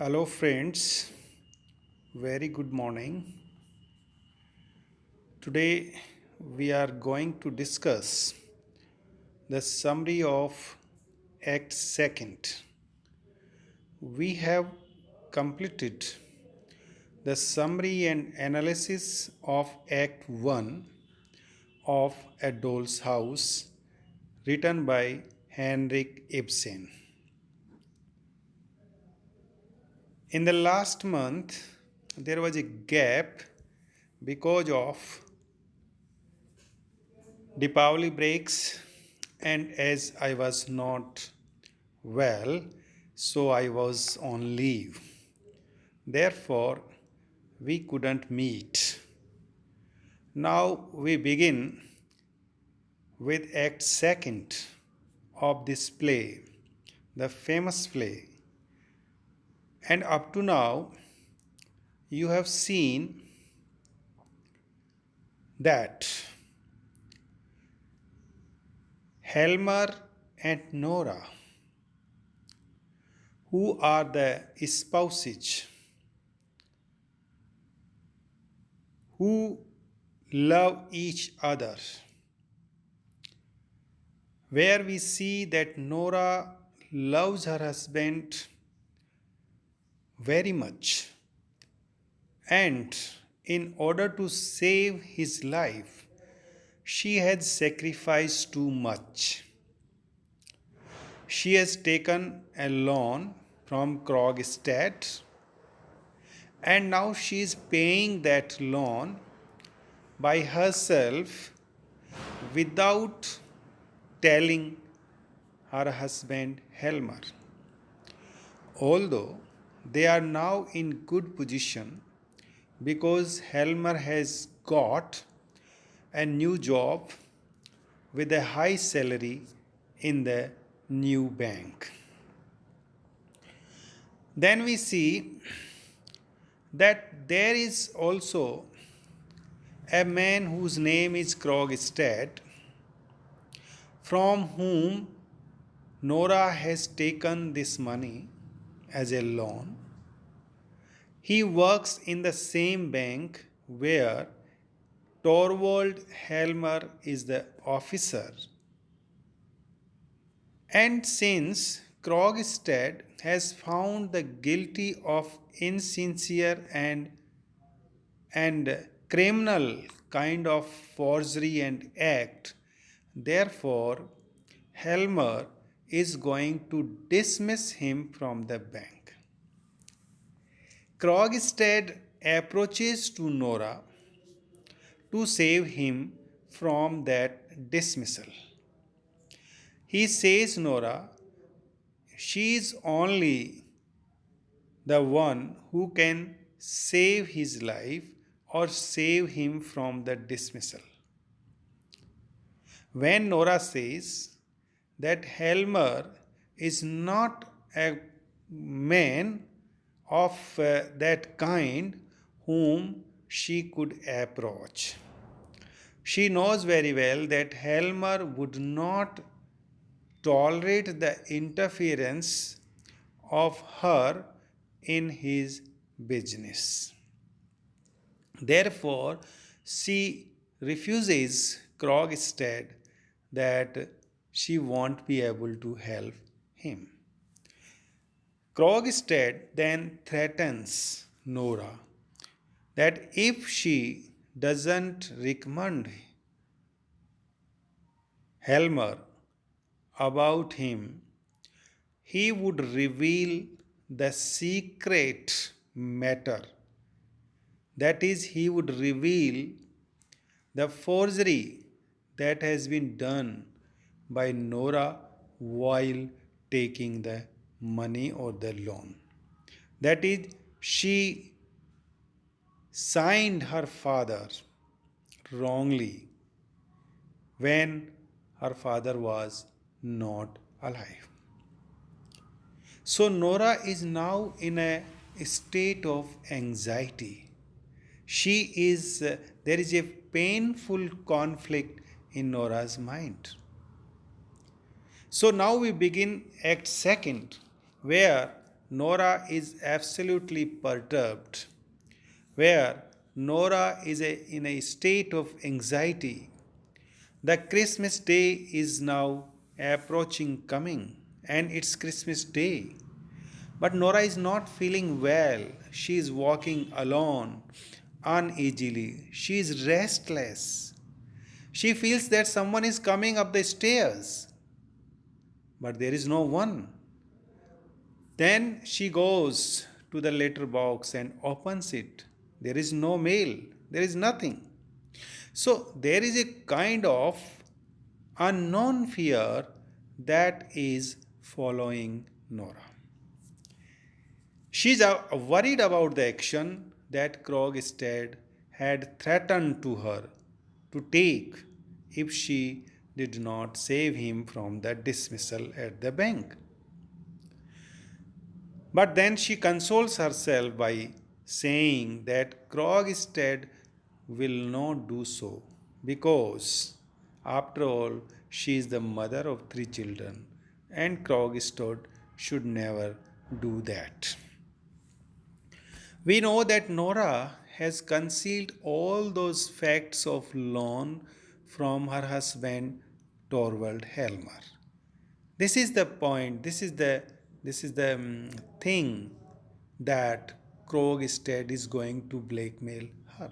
Hello, friends. Very good morning. Today, we are going to discuss the summary of Act 2nd. We have completed the summary and analysis of Act 1 of A Doll's House, written by Henrik Ibsen. In the last month, there was a gap because of Deepavali breaks, and as I was not well, so I was on leave. Therefore, we couldn't meet. Now we begin with Act 2nd of this play, the famous play. And up to now, you have seen that Helmer and Nora, who are the spouses, who love each other, where we see that Nora loves her husband very much, and in order to save his life, she has sacrificed too much. She has taken a loan from Krogstad, and now she is paying that loan by herself without telling her husband Helmer. Although they are now in good position because Helmer has got a new job with a high salary in the new bank. Then we see that there is also a man whose name is Krogstad, from whom Nora has taken this money as a loan. He works in the same bank where Torvald Helmer is the officer. And since Krogstad has found the guilty of insincere and criminal kind of forgery and act, therefore Helmer is going to dismiss him from the bank. Krogstad approaches to Nora to save him from that dismissal. He says Nora, she is only the one who can save his life or save him from the dismissal. When Nora says that Helmer is not a man of that kind whom she could approach, she knows very well that Helmer would not tolerate the interference of her in his business. Therefore, she refuses Krogstad that she won't be able to help him. Krogstad then threatens Nora that if she doesn't recommend Helmer about him, he would reveal the secret matter. That is, he would reveal the forgery that has been done by Nora while taking the money or the loan. That is, she signed her father wrongly when her father was not alive. So Nora is now in a state of anxiety. There is a painful conflict in Nora's mind. So now we begin Act 2nd, where Nora is absolutely perturbed, where Nora is in a state of anxiety. The Christmas day is now approaching coming, and it's Christmas day. But Nora is not feeling well. She is walking alone, uneasily. She is restless. She feels that someone is coming up the stairs, but there is no one. Then she goes to the letter box and opens it. There is no mail, there is nothing. So there is a kind of unknown fear that is following Nora. She's worried about the action that Krogstad had threatened to her to take if she did not save him from the dismissal at the bank. But then she consoles herself by saying that Krogstad will not do so because, after all, she is the mother of three children and Krogstad should never do that. We know that Nora has concealed all those facts of loan from her husband Torvald Helmer. This is the point. This is the thing that Krogstad is going to blackmail her.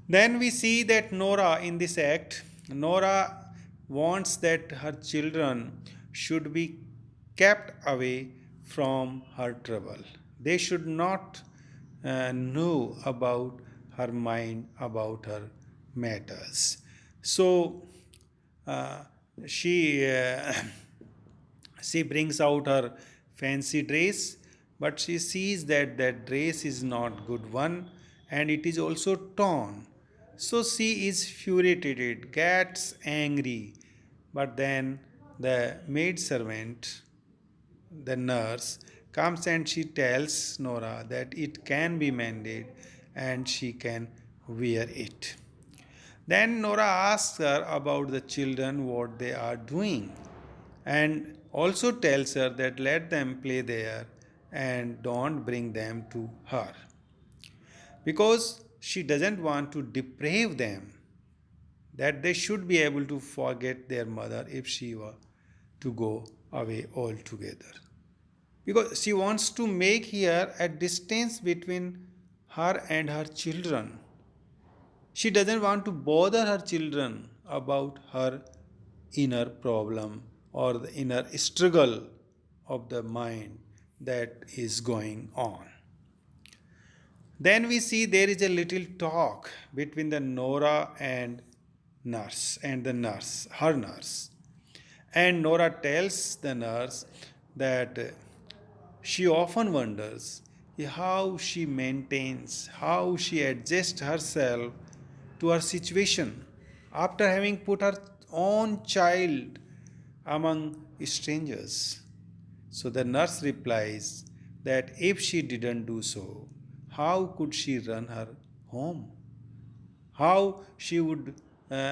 Then we see that Nora in this act, Nora wants that her children should be kept away from her trouble. They should not know about her mind, about her matters. So uh, she she brings out her fancy dress, but she sees that that dress is not good one and it is also torn. So she is furiated, gets angry, but then the maid servant, the nurse, comes and she tells Nora that it can be mended and she can wear it. Then Nora asks her about the children, what they are doing, and also tells her that let them play there and don't bring them to her because she doesn't want to deprave them, that they should be able to forget their mother if she were to go away altogether. Because she wants to make here a distance between her and her children. She doesn't want to bother her children about her inner problem or the inner struggle of the mind that is going on. Then we see there is a little talk between the Nora and the nurse, her nurse. And Nora tells the nurse that she often wonders how she maintains, how she adjusts herself to her situation after having put her own child among strangers. So the nurse replies that if she didn't do so, how could she run her home? How she would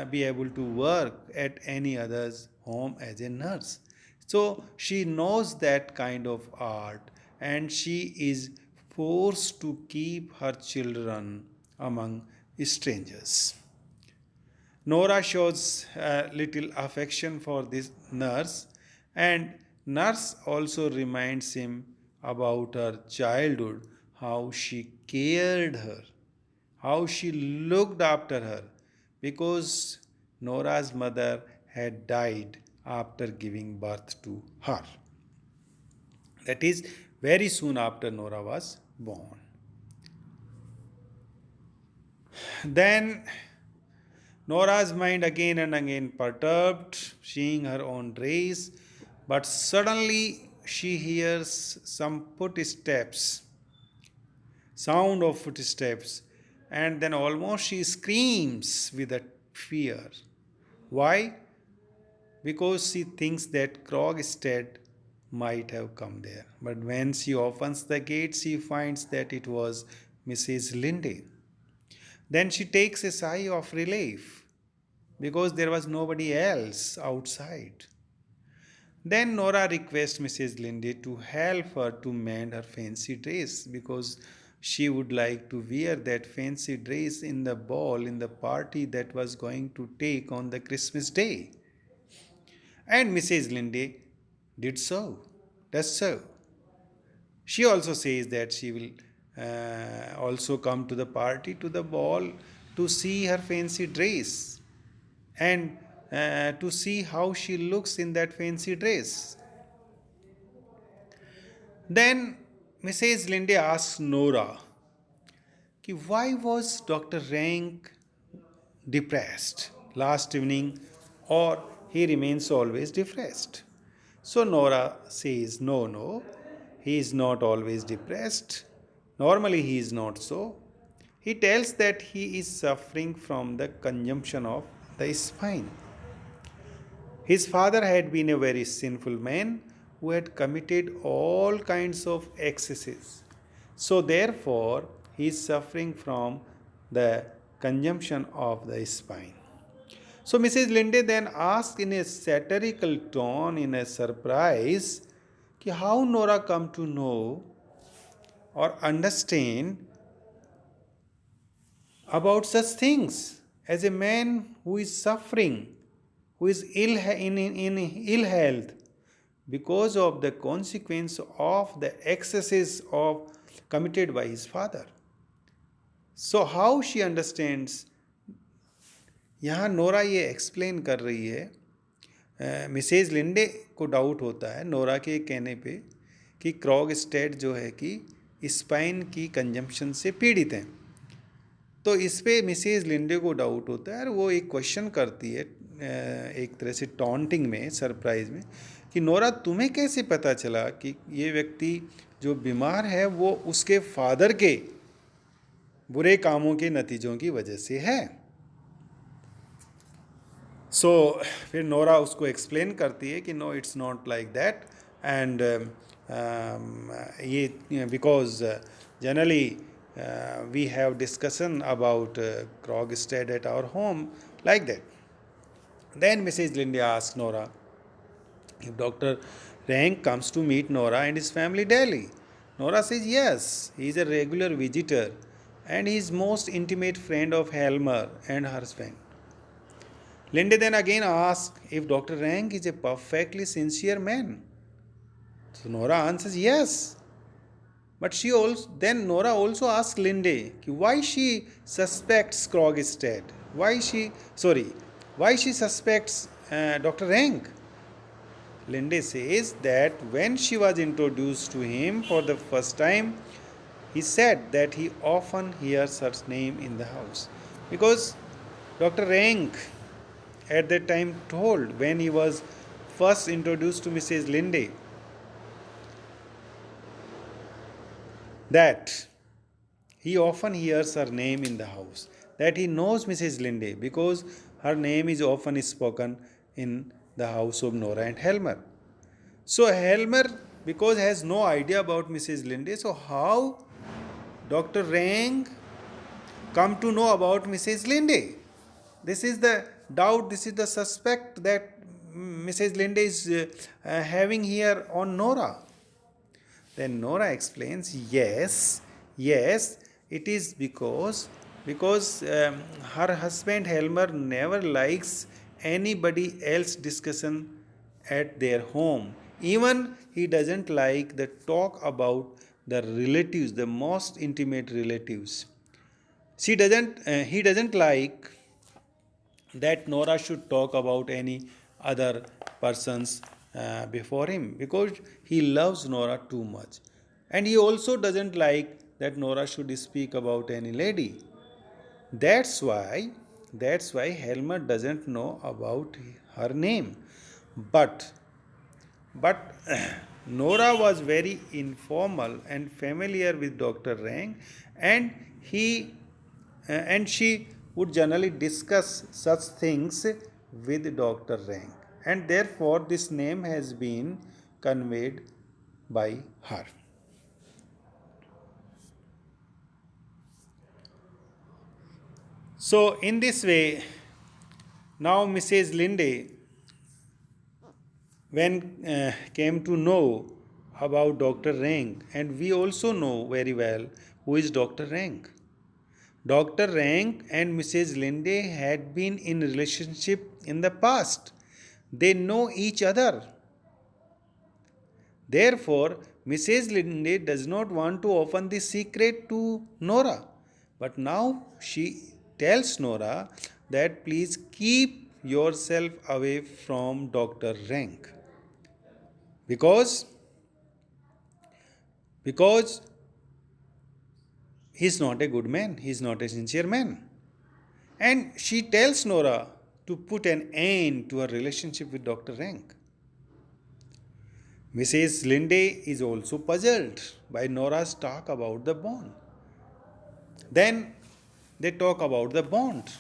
be able to work at any other's home as a nurse? So she knows that kind of art and she is forced to keep her children among strangers. Nora shows a little affection for this nurse, and nurse also reminds him about her childhood, how she cared her, how she looked after her, because Nora's mother had died after giving birth to her. That is, very soon after Nora was born. Then Nora's mind again and again perturbed, seeing her own race, but suddenly she hears some footsteps, sound of footsteps, and then almost she screams with a fear. Why? Because she thinks that Krogstad might have come there. But when she opens the gate, she finds that it was Mrs. Linde. Then she takes a sigh of relief because there was nobody else outside. Then Nora requests Mrs. Linde to help her to mend her fancy dress because she would like to wear that fancy dress in the ball in the party that was going to take on the Christmas day. And Mrs. Linde did so, does so. She also says that she will also come to the party, to the ball, to see her fancy dress and to see how she looks in that fancy dress. Then Mrs. Linde asks Nora, कि why was Dr. Rank depressed last evening or he remains always depressed? So Nora says, no, no, he is not always depressed. Normally he is not so. He tells that he is suffering from the consumption of the spine. His father had been a very sinful man who had committed all kinds of excesses. So, therefore, he is suffering from the consumption of the spine. So, Mrs. Linde then asked in a satirical tone, in a surprise, कि how Nora come to know or understand about such things as a man who is suffering, who is in ill health because of the consequence of the excesses of committed by his father. So how she understands, यहाँ Nora ये explain कर रही है Mrs Linde को doubt होता है Nora के कहने पे कि क्रॉग स्टेट जो है कि स्पाइन की कंजम्पशन से पीड़ित हैं तो इस पे मिसेज लिंडे को डाउट होता है और वो एक क्वेश्चन करती है एक तरह से टॉन्टिंग में सरप्राइज में कि नोरा तुम्हें कैसे पता चला कि ये व्यक्ति जो बीमार है वो उसके फादर के बुरे कामों के नतीजों की वजह से है सो फिर नोरा उसको एक्सप्लेन करती है कि no it's not like that and ये because generally we have discussion about Krogstad at our home like that. Then Mrs. Linde asks Nora if Dr. Rank comes to meet Nora and his family daily. Nora says yes, he is a regular visitor and he is most intimate friend of Helmer and her husband. Linde then again asks if Dr. Rank is a perfectly sincere man. So Nora answers yes. But she also then Nora also asks Linde why she suspects Krogstad. Why she suspects Dr. Rank. Linde says that when she was introduced to him for the first time, he said that he often hears her name in the house. Because Dr. Rank at that time told when he was first introduced to Mrs. Linde that he often hears her name in the house, that he knows Mrs. Linde because her name is often spoken in the house of Nora and Helmer. So Helmer, because has no idea about Mrs. Linde, so how Dr. Rang come to know about Mrs. Linde? This is the doubt, this is the suspect that Mrs. Linde is having here on Nora. Then Nora explains, yes, it is because her husband Helmer never likes anybody else discussion at their home. Even he doesn't like the talk about the relatives, the most intimate relatives. He doesn't like that Nora should talk about any other persons before him because he loves Nora too much. And he also doesn't like that Nora should speak about any lady. That's why Helmer doesn't know about her name. But but Nora was very informal and familiar with Dr. Rang, and she would generally discuss such things with Dr. Rang, and therefore this name has been conveyed by her. So, in this way, now Mrs. Linde when came to know about Dr. Rank, and we also know very well who is Dr. Rank. Dr. Rank and Mrs. Linde had been in relationship in the past. They know each other. Therefore, Mrs. Linde does not want to open the secret to Nora. But now she tells Nora that please keep yourself away from Dr. Rank because because he's not a good man, he's not a sincere man. And she tells Nora to put an end to her relationship with Dr. Rank. Mrs. Linde is also puzzled by Nora's talk about the bond. Then they talk about the bond,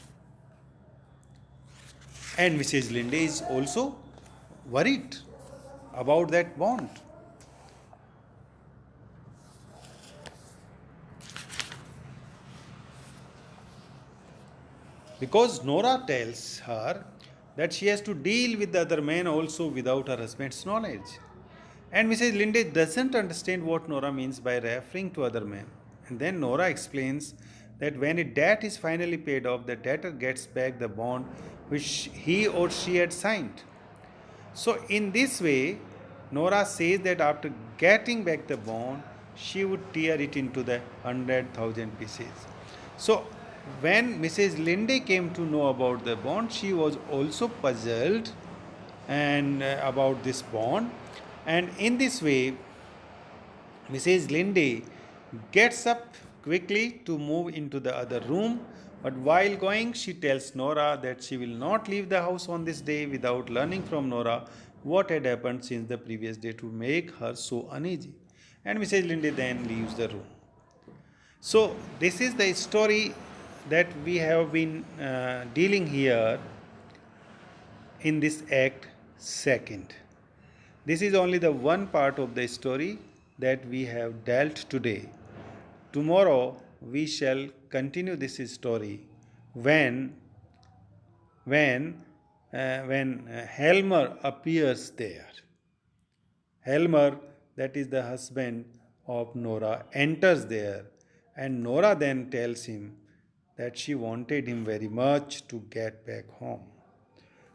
and Mrs. Linde is also worried about that bond because Nora tells her that she has to deal with the other man also without her husband's knowledge. And Mrs. Linde doesn't understand what Nora means by referring to other men. And then Nora explains that when a debt is finally paid off, the debtor gets back the bond which he or she had signed. So, in this way, Nora says that after getting back the bond, she would tear it into the 100,000 pieces. So, when Mrs. Linde came to know about the bond, she was also puzzled and about this bond. And in this way, Mrs. Linde gets up quickly to move into the other room, but while going, she tells Nora that she will not leave the house on this day without learning from Nora what had happened since the previous day to make her so uneasy. And Mrs. Linde then leaves the room. So, this is the story that we have been dealing here in this act second. This is only the one part of the story that we have dealt today. Tomorrow we shall continue this story when Helmer appears there. Helmer, that is the husband of Nora, enters there, and Nora then tells him that she wanted him very much to get back home.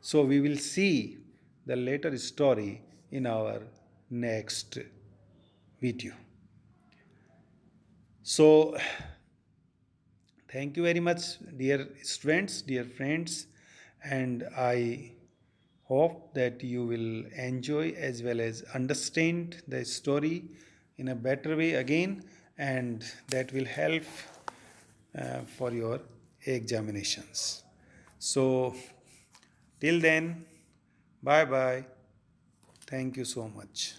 So we will see the later story in our next video. So thank you very much, dear students, dear friends, and I hope that you will enjoy as well as understand the story in a better way again, and that will help for your examinations. So, till then, bye bye. Thank you so much.